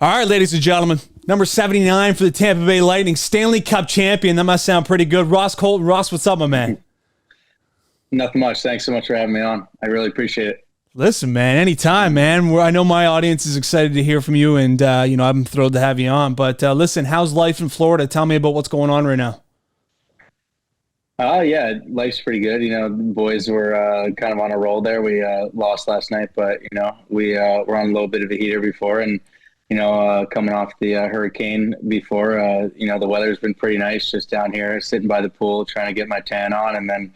All right, ladies and gentlemen, number 79 for the Tampa Bay Lightning, Stanley Cup champion. That must sound pretty good. Ross Colton. Ross, what's up, my man? Nothing much. Thanks so much for having me on. I really appreciate it. Listen, man, anytime, man. I know my audience is excited to hear from you, and, I'm thrilled to have you on. But listen, how's life in Florida? Tell me about what's going on right now. Yeah, life's pretty good. The boys were kind of on a roll there. We lost last night, but, we were on a little bit of a heater before, and, coming off the hurricane before, the weather's been pretty nice just down here, sitting by the pool, trying to get my tan on, and then,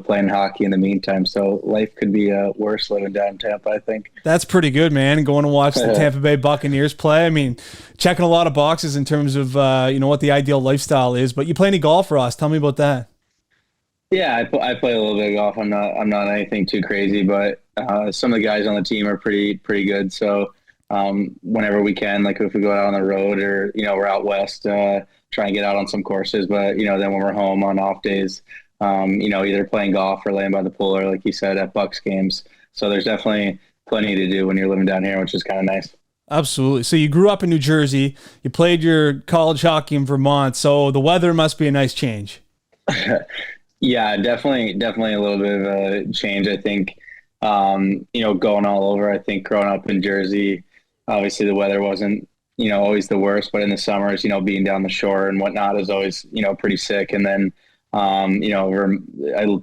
playing hockey in the meantime. So life could be worse living down in Tampa, I think. That's pretty good, man. Going to watch the Tampa Bay Buccaneers play. I mean, checking a lot of boxes in terms of, what the ideal lifestyle is. But you play any golf, Ross? Tell me about that. Yeah, I play a little bit of golf. I'm not anything too crazy, but some of the guys on the team are pretty good. So whenever we can, like if we go out on the road or we're out west, try and get out on some courses. But then when we're home on off days, either playing golf or laying by the pool or like you said at Bucks games. So there's definitely plenty to do when you're living down here, which is kind of nice. Absolutely. So you grew up in New Jersey. You played your college hockey in Vermont. So the weather must be a nice change. Yeah, definitely a little bit of a change. I think, going all over. I think growing up in Jersey, obviously the weather wasn't, always the worst, but in the summers, being down the shore and whatnot is always, pretty sick. And then, I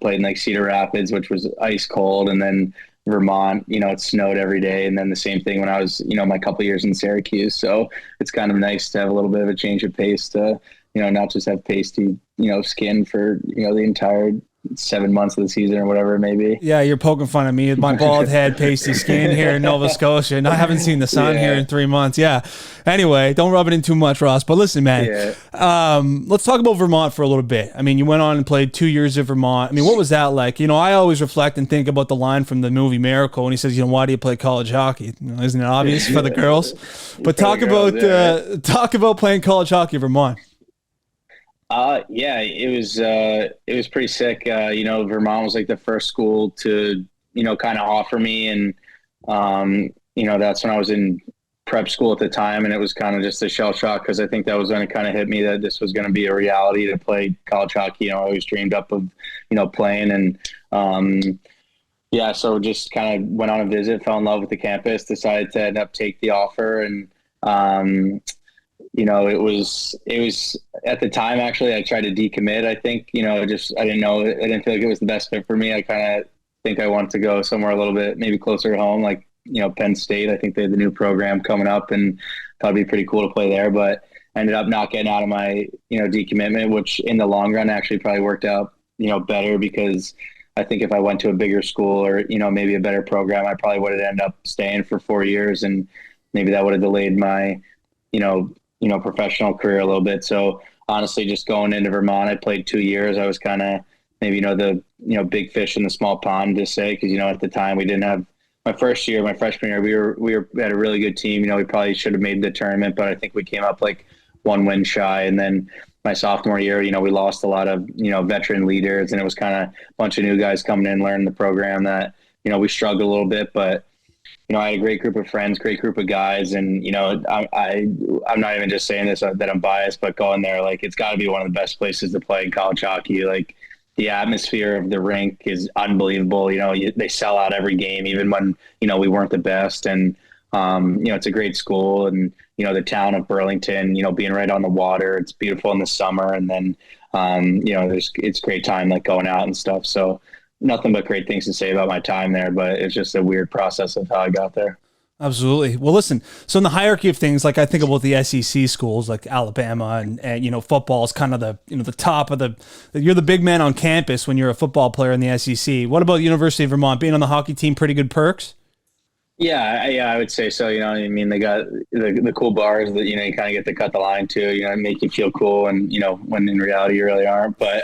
played in like Cedar Rapids, which was ice cold. And then Vermont, it snowed every day. And then the same thing when I was, my couple years in Syracuse. So it's kind of nice to have a little bit of a change of pace to, not just have pasty, skin for, the entire 7 months of the season or whatever it may be. Yeah, you're poking fun at me with my bald head, pasty skin here in Nova Scotia. And I haven't seen the sun here in 3 months. Yeah. Anyway, don't rub it in too much, Ross. But listen, man, let's talk about Vermont for a little bit. I mean, you went on and played 2 years at Vermont. I mean, what was that like? I always reflect and think about the line from the movie Miracle, and he says, why do you play college hockey? Isn't it obvious for the girls? But talk about playing college hockey at Vermont. Yeah, it was pretty sick. Vermont was like the first school to, kind of offer me. And, that's when I was in prep school at the time. And it was kind of just a shell shock because I think that was when it kind of hit me that this was going to be a reality to play college hockey. I always dreamed up of, playing. And, so just kind of went on a visit, fell in love with the campus, decided to end up take the offer. And, it was at the time, actually, I tried to decommit. I think, I didn't know, I didn't feel like it was the best fit for me. I kind of think I wanted to go somewhere a little bit, maybe closer to home, like, Penn State. I think they had the new program coming up and thought it'd be pretty cool to play there, but ended up not getting out of my, decommitment, which in the long run actually probably worked out, better because I think if I went to a bigger school or, maybe a better program, I probably would have ended up staying for 4 years and maybe that would have delayed my, professional career a little bit. So honestly, just going into Vermont, I played 2 years. I was kind of maybe, the, big fish in the small pond to say, cause at the time we didn't have my first year, my freshman year, we had a really good team. We probably should have made the tournament, but I think we came up like 1 win shy. And then my sophomore year, we lost a lot of, veteran leaders and it was kind of a bunch of new guys coming in, learning the program that, we struggled a little bit, but I had a great group of friends, great group of guys. And, I'm not even just saying this that I'm biased, but going there, like, it's got to be one of the best places to play in college hockey. Like, the atmosphere of the rink is unbelievable. They sell out every game, even when, we weren't the best. And, it's a great school. And, the town of Burlington, being right on the water, it's beautiful in the summer. And then, it's great time, like, going out and stuff. So, nothing but great things to say about my time there, but it's just a weird process of how I got there. Absolutely. Well, listen, so in the hierarchy of things, like I think about the SEC schools like Alabama and football is kind of the, the top of you're the big man on campus when you're a football player in the SEC. What about University of Vermont? Being on the hockey team, pretty good perks? Yeah, I would say so. They got the cool bars that, you kind of get to cut the line to, make you feel cool. And, when in reality you really aren't, but,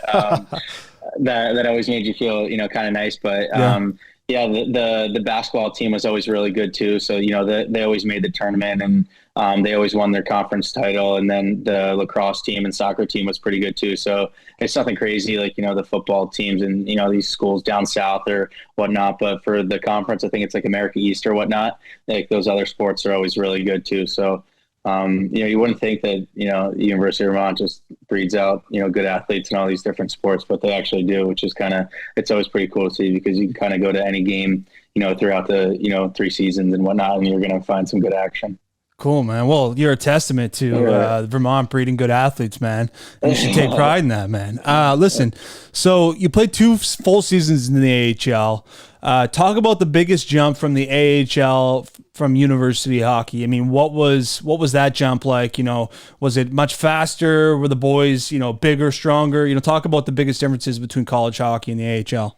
that always made you feel, kind of nice. But the basketball team was always really good too. So, they always made the tournament and they always won their conference title. And then the lacrosse team and soccer team was pretty good too. So it's nothing crazy like, the football teams and, these schools down south or whatnot. But for the conference, I think it's like America East or whatnot. Like those other sports are always really good too. So You wouldn't think that, the University of Vermont just breeds out, good athletes in all these different sports, but they actually do, which is it's always pretty cool to see, because you can kind of go to any game, throughout the, 3 seasons and whatnot, and you're going to find some good action. Cool, man. Well, you're a testament to Vermont breeding good athletes, man. And you should take pride in that, man. Listen, so you played 2 full seasons in the AHL. Talk about the biggest jump from the AHL from university hockey. I mean, what was that jump like? Was it much faster? Were the boys, bigger, stronger? Talk about the biggest differences between college hockey and the AHL.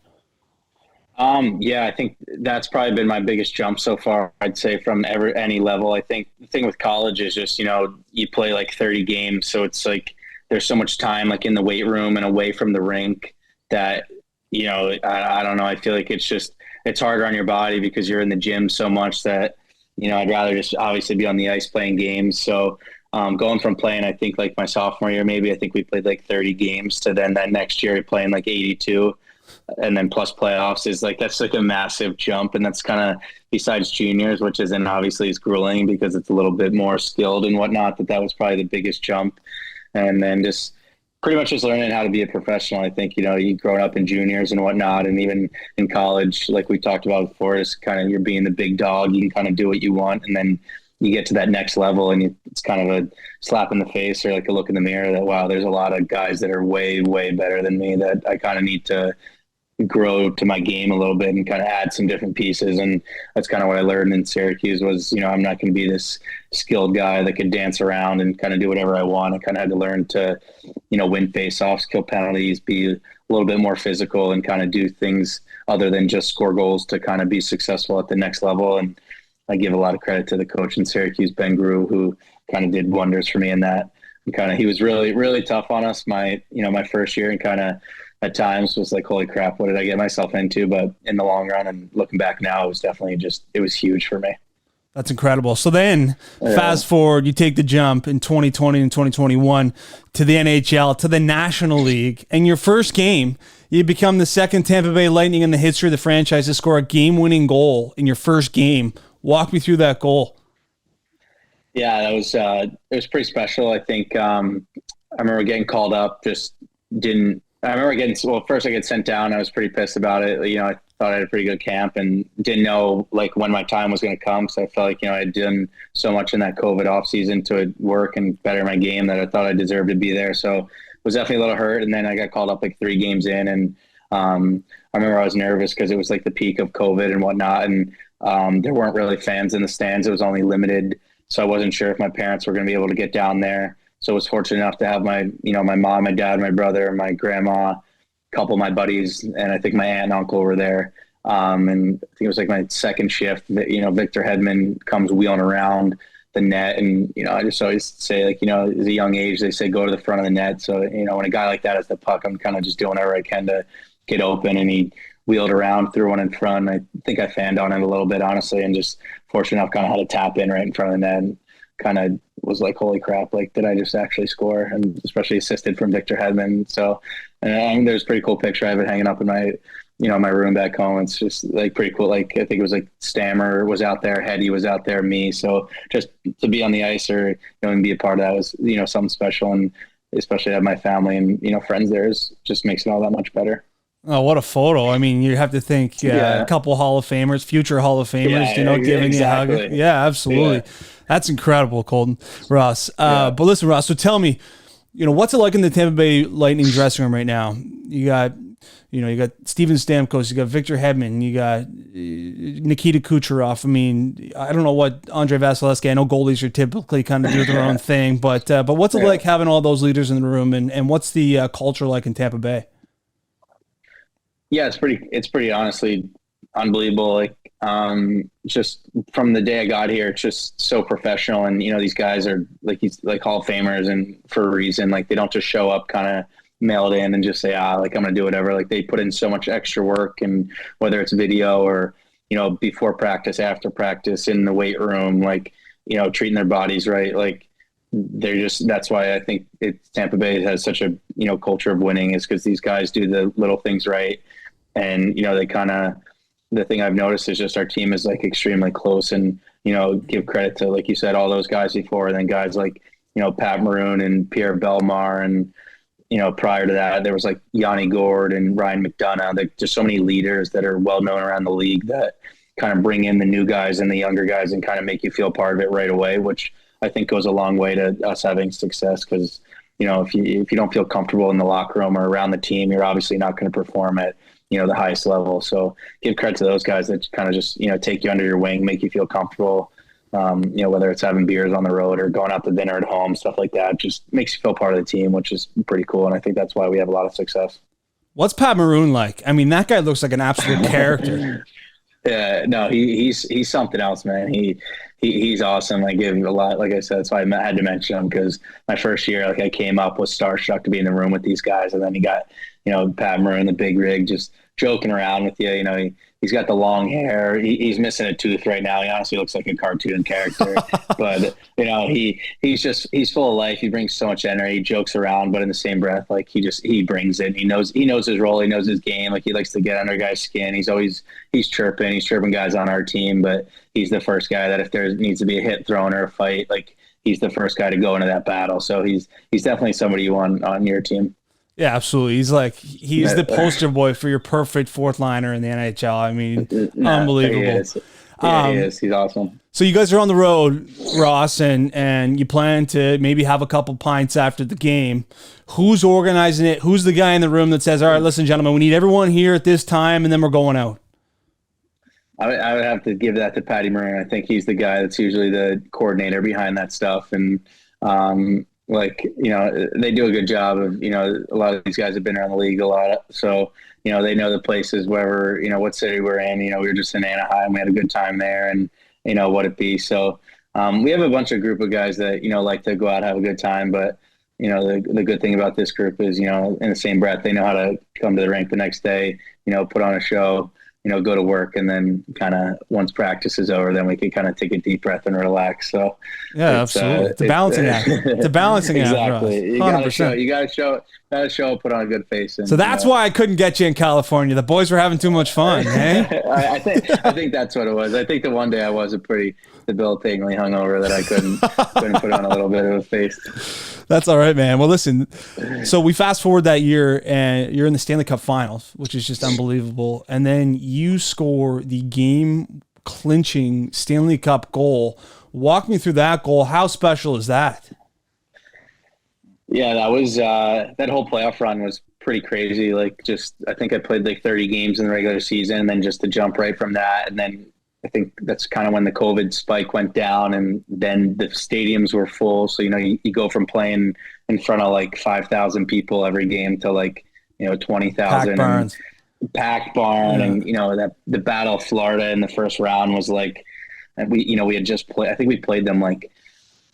Yeah, I think that's probably been my biggest jump so far, I'd say, from any level. I think the thing with college is just, you play like 30 games. So it's like, there's so much time like in the weight room and away from the rink that, I don't know. I feel like it's harder on your body because you're in the gym so much that, I'd rather just obviously be on the ice playing games. So, going from playing, I think like my sophomore year, maybe I think we played like 30 games to then that next year playing like 82. And then plus playoffs is like, that's like a massive jump. And that's kind of, besides juniors, which isn't obviously is grueling because it's a little bit more skilled and whatnot, that was probably the biggest jump. And then just pretty much just learning how to be a professional. I think, you growing up in juniors and whatnot, and even in college, like we talked about before, is kind of, you're being the big dog. You can kind of do what you want. And then you get to that next level and it's kind of a slap in the face or like a look in the mirror that, wow, there's a lot of guys that are way, way better than me that I kind of need to grow to my game a little bit and kind of add some different pieces. And that's kind of what I learned in Syracuse was, I'm not going to be this skilled guy that could dance around and kind of do whatever I want. I kind of had to learn to, win faceoffs, kill penalties, be a little bit more physical and kind of do things other than just score goals to kind of be successful at the next level. And I give a lot of credit to the coach in Syracuse, Ben Grew, who kind of did wonders for me in that. And he was really, really tough on us my first year, and kind of at times was like, holy crap, what did I get myself into? But in the long run and looking back now, it was definitely it was huge for me. That's incredible. So then fast forward, you take the jump in 2020 and 2021 to the NHL, to the National League. And your first game, you become the second Tampa Bay Lightning in the history of the franchise to score a game-winning goal in your first game. Walk me through that goal. Yeah, that was it was pretty special. I think I remember getting called up, first I get sent down. I was pretty pissed about it. I thought I had a pretty good camp and didn't know like when my time was going to come. So I felt like, I had done so much in that COVID off season to work and better my game that I thought I deserved to be there. So was definitely a little hurt. And then I got called up like 3 games in. And I remember I was nervous because it was like the peak of COVID and whatnot. And there weren't really fans in the stands. It was only limited. So I wasn't sure if my parents were going to be able to get down there. So I was fortunate enough to have my mom, my dad, my brother, my grandma, a couple of my buddies, and I think my aunt and uncle were there. And I think it was like my second shift that, Victor Hedman comes wheeling around the net. And, I just always say like, at a young age, they say, go to the front of the net. So, when a guy like that has the puck, I'm kind of just doing whatever I can to get open. And he wheeled around, threw one in front. I think I fanned on it a little bit, honestly, and just fortunate enough kind of had a tap in right in front of the net. And kind of was like, holy crap, like, did I just actually score? And especially assisted from Victor Hedman. So, and there's a pretty cool picture. I have it hanging up in my, my room back home. It's just like pretty cool. Like, I think it was like Stammer was out there, Hetty was out there, me. So just to be on the ice or, and be a part of that was, something special. And especially to have my family and, friends there just makes it all that much better. Oh, what a photo. I mean, you have to think a couple Hall of Famers, future Hall of Famers, giving you a hug. Yeah, absolutely. Yeah. That's incredible, Colton, Ross. But listen, Ross, so tell me, what's it like in the Tampa Bay Lightning dressing room right now? You got Steven Stamkos, you got Victor Hedman, you got Nikita Kucherov. I mean, I don't know what Andre Vasilevsky, I know goalies are typically kind of do their own thing, but what's it like having all those leaders in the room, and what's the culture like in Tampa Bay? Yeah, it's pretty honestly unbelievable. Like, just from the day I got here, it's just so professional. And, these guys are like Hall of Famers, and for a reason. Like, they don't just show up, kind of mail it in and just say, like, I'm going to do whatever. Like, they put in so much extra work, and whether it's video or, before practice, after practice, in the weight room, like, treating their bodies right. Like, that's why I think Tampa Bay has such a, culture of winning, is because these guys do the little things right. And, they kind of, the thing I've noticed is just our team is like extremely close, and give credit to, like you said, all those guys before, and then guys like, Pat Maroon and Pierre Belmar, and, prior to that, there was like Yanni Gord and Ryan McDonough. Like, just so many leaders that are well known around the league that kind of bring in the new guys and the younger guys and kind of make you feel part of it right away, which I think goes a long way to us having success. Because, if you don't feel comfortable in the locker room or around the team, you're obviously not going to perform at, the highest level. So give credit to those guys that kind of just, take you under your wing, make you feel comfortable. Whether it's having beers on the road or going out to dinner at home, stuff like that, just makes you feel part of the team, which is pretty cool. And I think that's why we have a lot of success. What's Pat Maroon like? I mean, that guy looks like an absolute character. Yeah, no, he's something else, man. He's awesome. I give him a lot, like I said, so I had to mention him because my first year, like, I came up was starstruck to be in the room with these guys, and then you got, Pat Maroon, the big rig, just joking around with you. He's got the long hair. He's missing a tooth right now. He honestly looks like a cartoon character, but he's full of life. He brings so much energy. He jokes around, but in the same breath, like, he brings it. He knows his role. He knows his game. Like, he likes to get under guys' skin. He's chirping guys on our team, but he's the first guy that if there needs to be a hit thrown or a fight, like, he's the first guy to go into that battle. So he's definitely somebody you want on your team. Yeah, absolutely. He's the poster boy for your perfect fourth liner in the NHL. I mean, unbelievable. He is. Yeah, he is. He's awesome. So you guys are on the road, Ross, and you plan to maybe have a couple pints after the game. Who's organizing it? Who's the guy in the room that says, all right, listen, gentlemen, we need everyone here at this time, and then we're going out? I would have to give that to Patty Maroon. I think he's the guy that's usually the coordinator behind that stuff. And, they do a good job of, a lot of these guys have been around the league a lot. So, they know the places wherever, what city we're in. We were just in Anaheim. We had a good time there, and, what it be. So we have a bunch of group of guys that, like to go out, have a good time. But, the good thing about this group is, in the same breath, they know how to come to the rink the next day, put on a show, go to work, and then kind of once practice is over, then we can kind of take a deep breath and relax. So yeah, absolutely. It's a balancing act. It's a balancing act. Exactly. You gotta show, put on a good face. And, so that's why I couldn't get you in California. The boys were having too much fun. Eh? I think that's what it was. I think the one day I was pretty debilitatingly hungover that I couldn't put on a little bit of a face. That's all right, man. Well, listen, so we fast forward that year and you're in the Stanley Cup Finals, which is just unbelievable. And then you score the game clinching Stanley Cup goal. Walk me through that goal. How special is that? Yeah, that was that whole playoff run was pretty crazy. Like, just, I think I played like 30 games in the regular season, and then just to jump right from that. And then I think that's kind of when the COVID spike went down, and then the stadiums were full. So, you go from playing in front of like 5,000 people every game to like, 20,000 packed barn. Yeah. And, that the Battle of Florida in the first round was like, and we had just played, I think we played them like,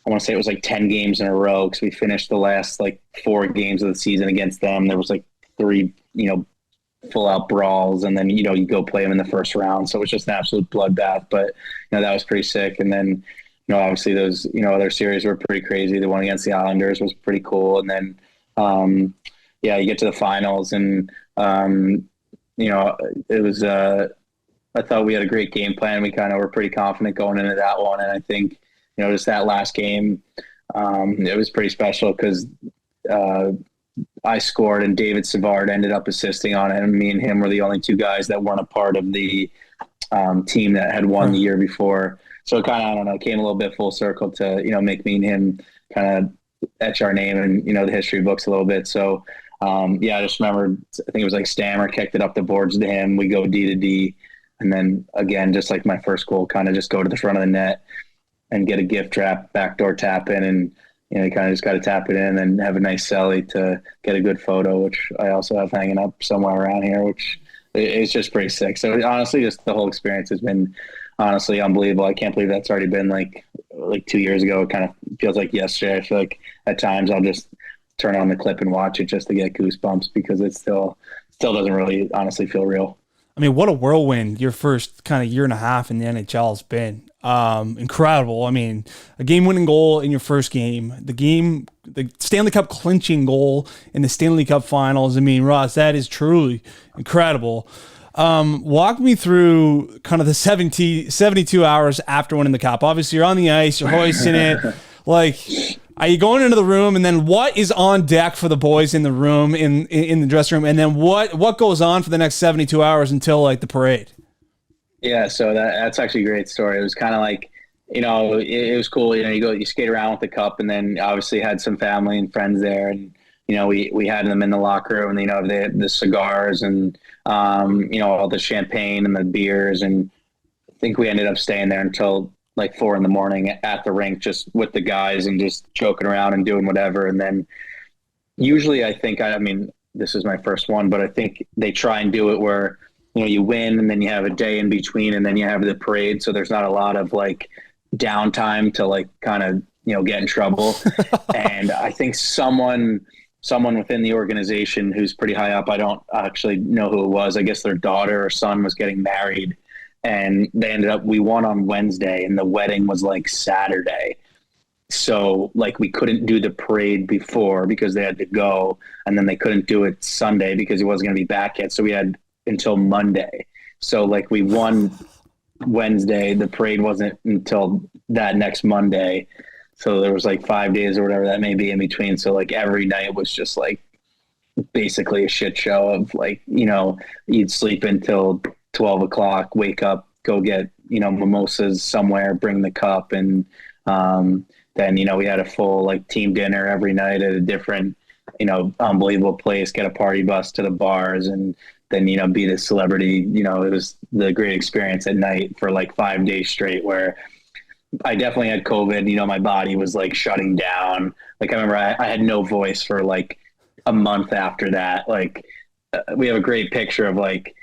I want to say it was like 10 games in a row, because we finished the last like 4 games of the season against them. There was like 3, full out brawls, and then, you go play them in the first round. So it was just an absolute bloodbath, but, that was pretty sick. And then, obviously those, other series were pretty crazy. The one against the Islanders was pretty cool. And then, you get to the finals, and, it was, I thought we had a great game plan. We kind of were pretty confident going into that one. And I think, just that last game, it was pretty special because I scored and David Savard ended up assisting on it. And me and him were the only 2 guys that weren't a part of the team that had won the year before. So it kind of, I don't know, came a little bit full circle to, make me and him kind of etch our name in, the history books a little bit. So, I just remember, I think it was like Stammer kicked it up the boards to him. We go D to D. And then again, just like my first goal, kind of just go to the front of the net and get a gift trap, backdoor tap in, and you kind of just got to tap it in and have a nice celly to get a good photo, which I also have hanging up somewhere around here, which is just pretty sick. So honestly, just the whole experience has been honestly unbelievable. I can't believe that's already been like 2 years ago. It kind of feels like yesterday. I feel like at times I'll just turn on the clip and watch it just to get goosebumps, because it still doesn't really honestly feel real. I mean, what a whirlwind your first kind of year and a half in the NHL has been. Incredible. I mean, a game-winning goal in your first game, the Stanley Cup clinching goal in the Stanley Cup Finals. I mean, Ross, that is truly incredible. Walk me through kind of the 72 hours after winning the cup. Obviously, you're on the ice, you're hoisting it. Like, are you going into the room, and then what is on deck for the boys in the room, in the dressing room, and then what goes on for the next 72 hours until like the parade? Yeah, so that's actually a great story. It was kind of like, it was cool. You skate around with the cup, and then obviously had some family and friends there, and we had them in the locker room, and they had the cigars and all the champagne and the beers, and I think we ended up staying there until like 4 a.m. at the rink, just with the guys and just joking around and doing whatever. And then usually I think, this is my first one, but I think they try and do it where, you win and then you have a day in between and then you have the parade. So there's not a lot of like downtime to like kind of, get in trouble. And I think someone within the organization who's pretty high up, I don't actually know who it was. I guess their daughter or son was getting married. And we won on Wednesday and the wedding was like Saturday. So like we couldn't do the parade before because they had to go, and then they couldn't do it Sunday because he wasn't going to be back yet. So we had until Monday. So like we won Wednesday, the parade wasn't until that next Monday. So there was like 5 days or whatever that may be in between. So like every night was just like basically a shit show of like, you'd sleep until 12 o'clock, wake up, go get, mimosas somewhere, bring the cup. And then, we had a full like team dinner every night at a different, unbelievable place, get a party bus to the bars, and then, be the celebrity. It was the great experience at night for like 5 days straight, where I definitely had COVID. My body was like shutting down. Like I remember I had no voice for like a month after that. Like we have a great picture of like,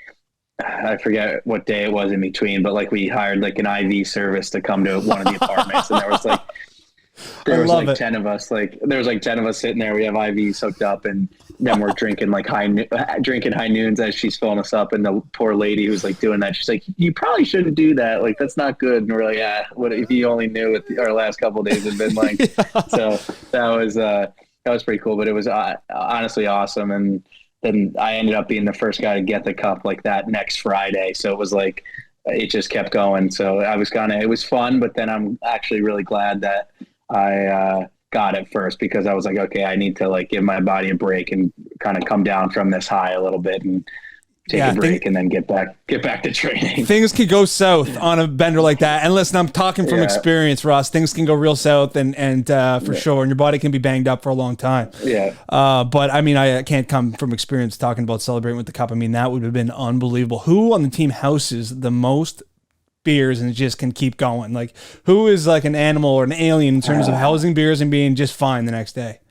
I forget what day it was in between, but like we hired like an IV service to come to one of the apartments, and there was like 10 of us. Like there was like 10 of us sitting there. We have IVs hooked up, and then we're drinking like high noons as she's filling us up. And the poor lady who's like doing that, she's like, "You probably shouldn't do that. Like that's not good." And we're like, "Yeah, what if you only knew what our last couple of days have been like?" Yeah. So that was pretty cool. But it was honestly awesome. And then I ended up being the first guy to get the cup like that next Friday. So it was like, it just kept going. So it was fun, but then I'm actually really glad that I got it first, because I was like, okay, I need to like give my body a break and kind of come down from this high a little bit and take a break and then get back to training. Things can go south on a bender like that. And listen, I'm talking from experience, Ross. Things can go real south and for sure. And your body can be banged up for a long time. Yeah. But I can't come from experience talking about celebrating with the cup. That would have been unbelievable. Who on the team houses the most beers and just can keep going? Like who is like an animal or an alien in terms of housing beers and being just fine the next day?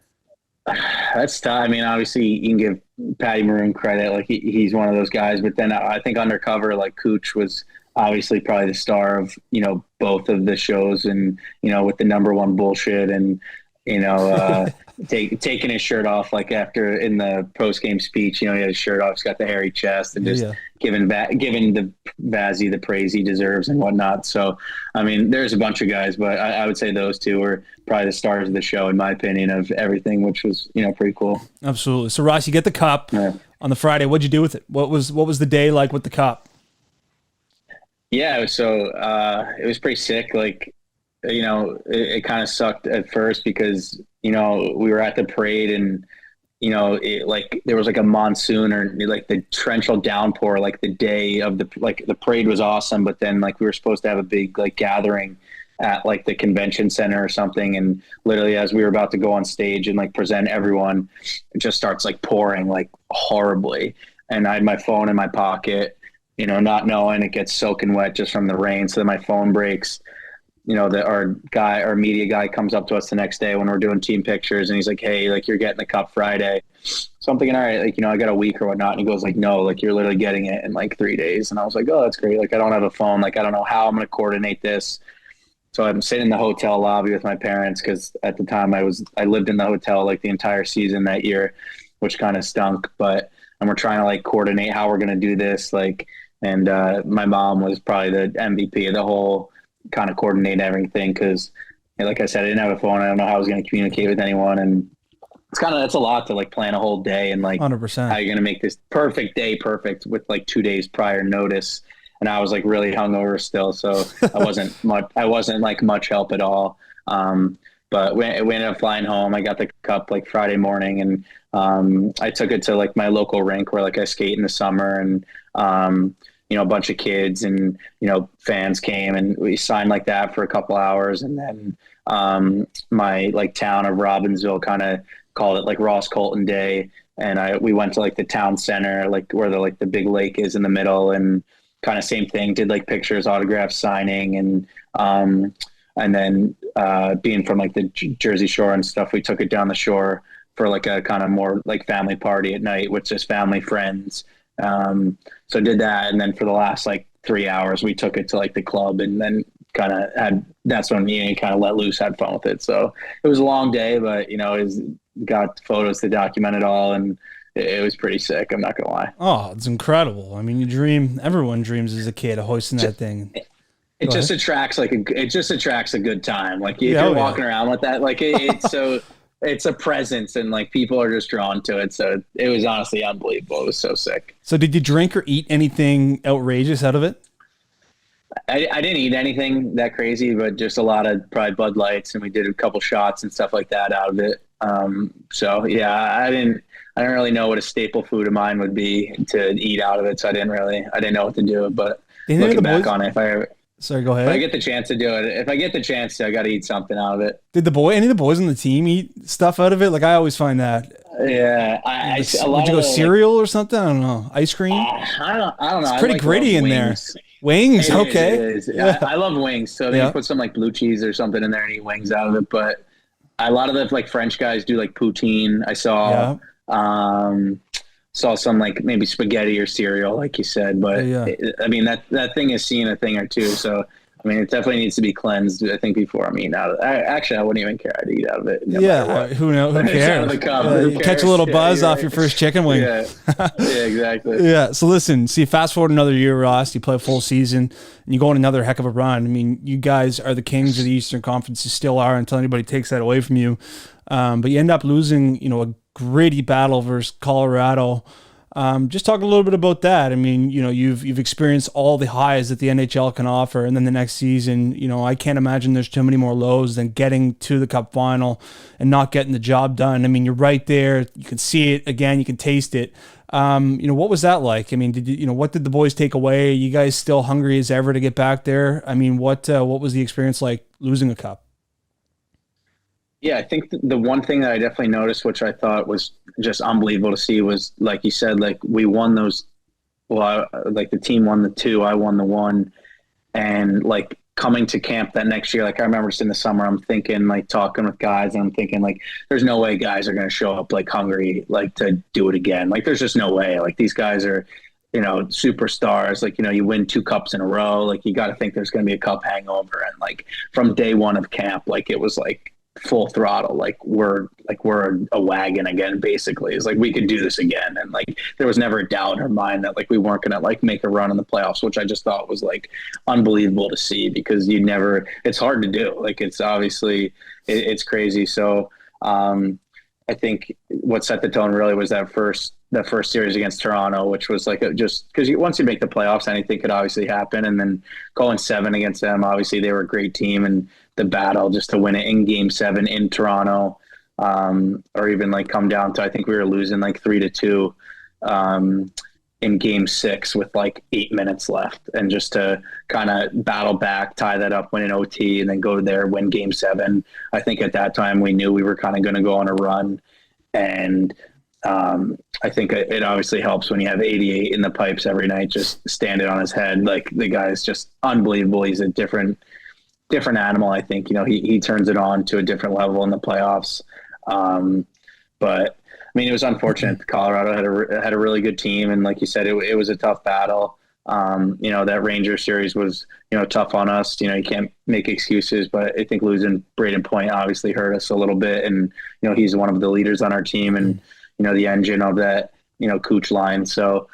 That's tough. Obviously you can give Patty Maroon credit. Like he's one of those guys, but then I think undercover, like Cooch was obviously probably the star of, both of the shows, and, with the number one bullshit and, taking his shirt off, like after in the post game speech, he had his shirt off, he's got the hairy chest, and just giving the Vazzy the praise he deserves and whatnot. So, there's a bunch of guys, but I would say those two were probably the stars of the show, in my opinion, of everything, which was, pretty cool. Absolutely. So Ross, you get the cup on the Friday. What'd you do with it? What was the day like with the cup? Yeah. It was pretty sick. Like, it kind of sucked at first because, we were at the parade and, there was like a monsoon or like the torrential downpour, like the day of the parade was awesome. But then like we were supposed to have a big like gathering at like the convention center or something. And literally as we were about to go on stage and like present everyone, it just starts like pouring like horribly. And I had my phone in my pocket, not knowing it gets soaking wet just from the rain. So then my phone breaks. Our media guy comes up to us the next day when we're doing team pictures, and he's like, "Hey, like you're getting the cup Friday." So I'm thinking, all right, like, I got a week or whatnot. And he goes like, "No, like you're literally getting it in like 3 days." And I was like, "Oh, that's great." Like I don't have a phone. Like I don't know how I'm going to coordinate this. So I'm sitting in the hotel lobby with my parents, because at the time I lived in the hotel like the entire season that year, which kind of stunk. And we're trying to like coordinate how we're going to do this. And my mom was probably the MVP of the whole kind of coordinate everything, because like I said, I didn't have a phone. I don't know how I was going to communicate with anyone. And that's a lot to like plan a whole day and like 100%. how you're going to make this perfect day perfect with like 2 days prior notice. And I was like really hungover still. So I wasn't like much help at all. But we ended up flying home. I got the cup like Friday morning, and I took it to like my local rink where like I skate in the summer, and a bunch of kids and fans came, and we signed like that for a couple hours, and then my like town of Robbinsville kind of called it like Ross Colton Day, and we went to like the town center, like where the big lake is in the middle, and kind of same thing, did like pictures, autograph signing, and then being from like the Jersey Shore and stuff, we took it down the shore for like a kind of more like family party at night with just family friends. So did that. And then for the last like 3 hours, we took it to like the club, and then that's when me kind of let loose, had fun with it. So it was a long day, but got photos to document it all, and it was pretty sick. I'm not gonna lie. Oh, it's incredible. I mean, everyone dreams as a kid of hoisting that thing. It just attracts a good time. Like if you're walking around with that, like it's a presence, and like people are just drawn to it. So it was honestly unbelievable. It was so sick. So did you drink or eat anything outrageous out of it? I didn't eat anything that crazy, but just a lot of probably Bud Lights, and we did a couple shots and stuff like that out of it. So yeah, I didn't really know what a staple food of mine would be to eat out of it. So I didn't know what to do, but looking back on it, sorry, go ahead. If I get the chance to do it, I got to eat something out of it. Did any of the boys on the team eat stuff out of it? Like I always find that. Yeah, would you go cereal or something? I don't know. Ice cream? I don't know. It's pretty gritty in there. Wings, okay. It is. Yeah. I love wings, so they put some like blue cheese or something in there and eat wings out of it. But a lot of the like French guys do like poutine. I saw some like maybe spaghetti or cereal, like you said. But I mean that thing is seeing a thing or two. So I mean, it definitely needs to be cleansed, I think, before I'm eating out of it. I wouldn't even care. I'd eat out of it. Who knows? Who cares? You catch a little buzz off your first chicken wing. Yeah, exactly. Yeah. So listen, fast forward another year, Ross, you play a full season and you go on another heck of a run. I mean, you guys are the kings of the Eastern Conference. You still are until anybody takes that away from you. But you end up losing, a gritty battle versus Colorado. Just talk a little bit about that. I mean, you've experienced all the highs that the NHL can offer, and then the next season, I can't imagine there's too many more lows than getting to the Cup final and not getting the job done. I mean, you're right there. You can see it again. You can taste it. What was that like? I mean, what did the boys take away? Are you guys still hungry as ever to get back there? I mean, what was the experience like losing a cup? Yeah, I think the one thing that I definitely noticed, which I thought was just unbelievable to see, was like you said, like we won those. Well, like the team won the 2, I won the 1, and like coming to camp that next year, like I remember just in the summer, I'm thinking like talking with guys, and I'm thinking like, there's no way guys are going to show up like hungry, like to do it again. Like there's just no way. Like these guys are, superstars. Like you win 2 cups in a row. Like you got to think there's going to be a cup hangover, and like from day one of camp, like it was like full throttle, like we're a wagon again, basically. It's like we could do this again, and like there was never a doubt in our mind that like we weren't gonna like make a run in the playoffs, which I just thought was like unbelievable to see, because it's hard to do. Like it's obviously it's crazy. So I think what set the tone really was that first series against Toronto, which was like just because once you make the playoffs, anything could obviously happen. And then going 7 against them, obviously they were a great team, and the battle just to win it in Game 7 in Toronto, or even like come down to, I think we were losing like 3-2 in Game 6 with like 8 minutes left, and just to kind of battle back, tie that up, win an OT, and then go there, win Game 7. I think at that time we knew we were kind of going to go on a run, and I think it obviously helps when you have 88 in the pipes every night, just standing on his head. Like the guy's just unbelievable. He's a different animal. I think, he turns it on to a different level in the playoffs. But I mean, it was unfortunate. Colorado had a really good team. And like you said, it was a tough battle. That Ranger series was, tough on us. You can't make excuses, but I think losing Braden Point obviously hurt us a little bit. And, he's one of the leaders on our team, and, the engine of that, Cooch line. So,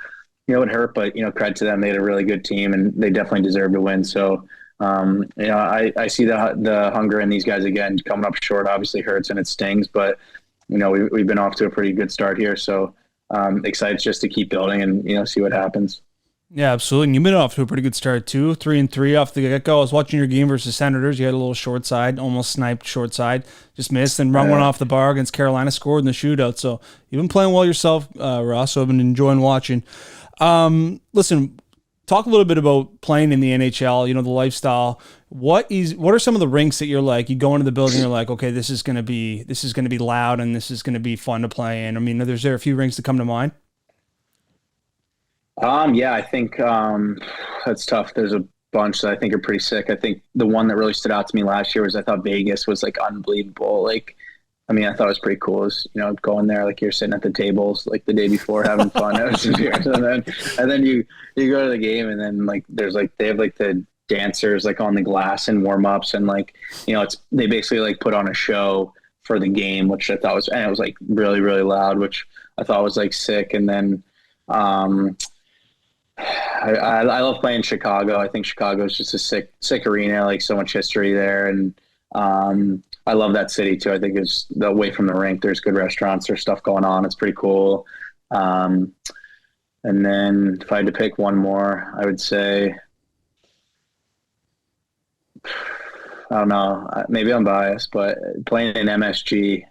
it hurt, but, credit to them. They had a really good team, and they definitely deserve to win. So, I see the hunger in these guys again. Coming up short obviously hurts and it stings, but we've been off to a pretty good start here. So excited just to keep building and, see what happens. Yeah, absolutely. And you've been off to a pretty good start too. 3-3 off the get-go. I was watching your game versus Senators. You had a little short side, almost sniped short side, just missed, and run one off the bar against Carolina, scored in the shootout. So you've been playing well yourself, Ross. So I've been enjoying watching. Listen, talk a little bit about playing in the NHL. The lifestyle. What are some of the rinks that you're like? You go into the building, you're like, okay, this is gonna be loud and this is gonna be fun to play in. I mean, there's there a few rinks that come to mind? Yeah, I think that's tough. There's a bunch that I think are pretty sick. I think the one that really stood out to me last year was I thought Vegas was like unbelievable. Like, I mean, I thought it was pretty cool. It was, going there, like you're sitting at the tables like the day before having fun. and then you go to the game and then like there's like they have like the dancers like on the glass and warm ups and like they basically like put on a show for the game, which I thought was, and it was like really really loud, which I thought was like sick. And then I love playing Chicago. I think Chicago is just a sick arena, like so much history there. And I love that city too. I think it's away from the rink. There's good restaurants, there's stuff going on. It's pretty cool. And then if I had to pick one more, I would say, I don't know, maybe I'm biased, but playing in MSG,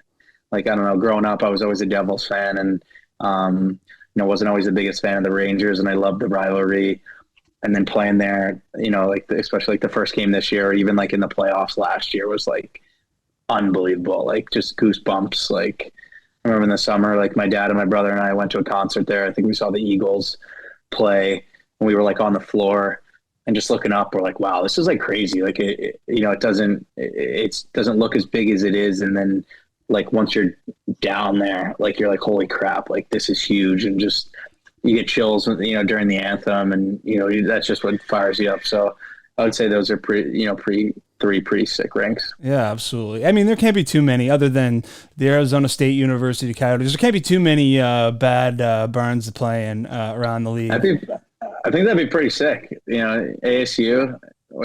like, I don't know, growing up, I was always a Devils fan and, wasn't always the biggest fan of the Rangers, and I loved the rivalry. And then playing there, especially like the first game this year, or even like in the playoffs last year, was like unbelievable. Like just goosebumps. Like I remember in the summer, like my dad and my brother and I went to a concert there. I think we saw the Eagles play, and we were like on the floor and just looking up. We're like, wow, this is like crazy. Like it doesn't look as big as it is. And then like once you're down there, like you're like, holy crap, like this is huge. And just, you get chills, during the anthem, and, that's just what fires you up. So I would say those are three pretty sick ranks. Yeah, absolutely. I mean, there can't be too many other than the Arizona State University Coyotes. There can't be too many bad barns to play in around the league. I think that'd be pretty sick. ASU.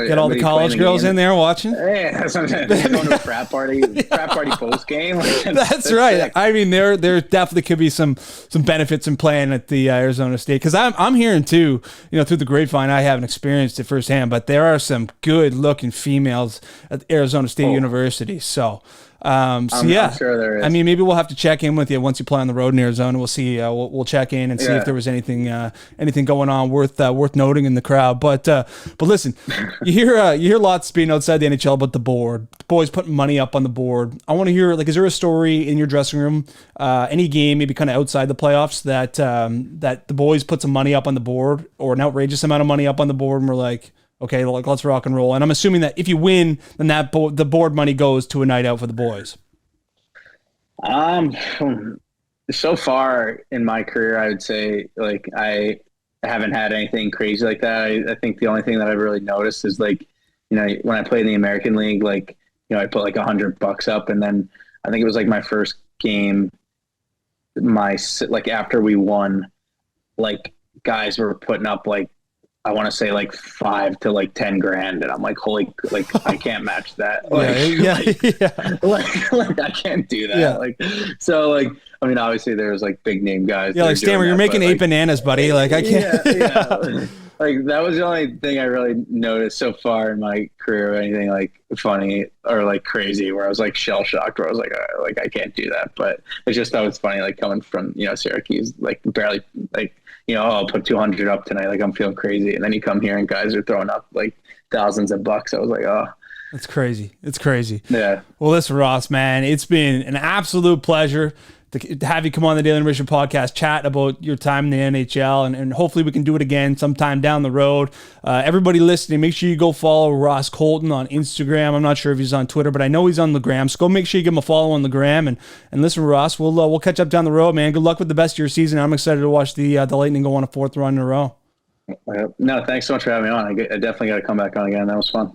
Get all the college girls in there watching. Yeah, that's what I'm saying. Going to a frat party post game. That's right. Sick. I mean, there definitely could be some benefits in playing at the Arizona State, because I'm hearing too, through the grapevine. I haven't experienced it firsthand, but there are some good looking females at Arizona State University. So. I'm sure there is. I mean, maybe we'll have to check in with you once you play on the road in Arizona. We'll see. We'll check in and see if there was anything going on worth noting in the crowd. But listen, you hear lots being outside the NHL about the board. The boys putting money up on the board. I want to hear, like, is there a story in your dressing room, any game maybe kind of outside the playoffs that the boys put some money up on the board, or an outrageous amount of money up on the board, and we're like, okay, like, let's rock and roll. And I'm assuming that if you win, then the board money goes to a night out for the boys. So far in my career, I would say, like, I haven't had anything crazy like that. I think the only thing that I've really noticed is, like, when I played in the American League, like, I put like $100 up, and then I think it was like my first game, like after we won, like guys were putting up like, I want to say like 5 to like 10 grand. And I'm like, holy, like I can't match that. Like, I can't do that. Yeah. Like, so like, I mean, obviously there's like big name guys. Yeah. Like Stammer, you're making 8 bananas, buddy. Like I can't. Yeah. Like that was the only thing I really noticed so far in my career, or anything like funny or like crazy, where I was like shell shocked, where I was like I can't do that. But it's just, that was funny, like coming from, Syracuse, like barely like, I'll put 200 up tonight, like I'm feeling crazy. And then you come here and guys are throwing up like thousands of bucks. I was like, oh, that's crazy. It's crazy. Yeah. Well, listen, Ross, man, it's been an absolute pleasure to have you come on the Daily Intermission podcast, chat about your time in the NHL, and hopefully we can do it again sometime down the road. Everybody listening, make sure you go follow Ross Colton on Instagram. I'm not sure if he's on Twitter, but I know he's on the gram. So go make sure you give him a follow on the gram. And listen, Ross, we'll catch up down the road, man. Good luck with the best of your season. I'm excited to watch the Lightning go on a 4th run in a row. No, thanks so much for having me on. I definitely got to come back on again. That was fun.